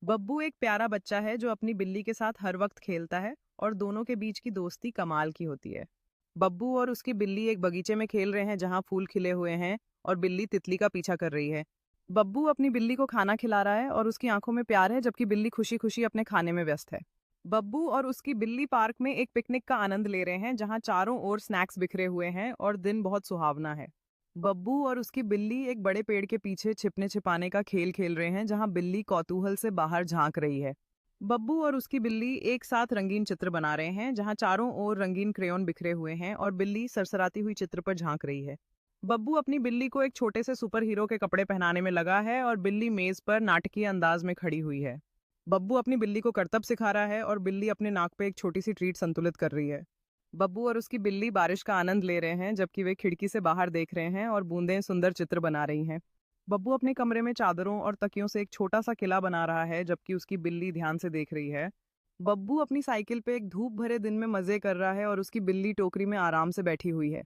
बब्बू एक प्यारा बच्चा है जो अपनी बिल्ली के साथ हर वक्त खेलता है और दोनों के बीच की दोस्ती कमाल की होती है। बब्बू और उसकी बिल्ली एक बगीचे में खेल रहे हैं जहां फूल खिले हुए हैं और बिल्ली तितली का पीछा कर रही है। बब्बू अपनी बिल्ली को खाना खिला रहा है और उसकी आंखों में प्यार है जबकि बिल्ली खुशी खुशी अपने खाने में व्यस्त है। बब्बू और उसकी बिल्ली पार्क में एक पिकनिक का आनंद ले रहे हैं जहां चारों ओर स्नैक्स बिखरे हुए हैं और दिन बहुत सुहावना है। बब्बू और उसकी बिल्ली एक बड़े पेड़ के पीछे छिपने छिपाने का खेल खेल रहे हैं जहां बिल्ली कौतूहल से बाहर झांक रही है। बब्बू और उसकी बिल्ली एक साथ रंगीन चित्र बना रहे हैं जहां चारों ओर रंगीन क्रेयॉन बिखरे हुए हैं और बिल्ली सरसराती हुई चित्र पर झांक रही है। बब्बू अपनी बिल्ली को एक छोटे से सुपर हीरो के कपड़े पहनाने में लगा है और बिल्ली मेज पर नाटकीय अंदाज में खड़ी हुई है। बब्बू अपनी बिल्ली को करतब सिखा रहा है और बिल्ली अपने नाक पे एक छोटी सी ट्रीट संतुलित कर रही है। बब्बू और उसकी बिल्ली बारिश का आनंद ले रहे हैं जबकि वे खिड़की से बाहर देख रहे हैं और बूंदें सुंदर चित्र बना रही हैं। बब्बू अपने कमरे में चादरों और तकियों से एक छोटा सा किला बना रहा है जबकि उसकी बिल्ली ध्यान से देख रही है। बब्बू अपनी साइकिल पे एक धूप भरे दिन में मजे कर रहा है और उसकी बिल्ली टोकरी में आराम से बैठी हुई है।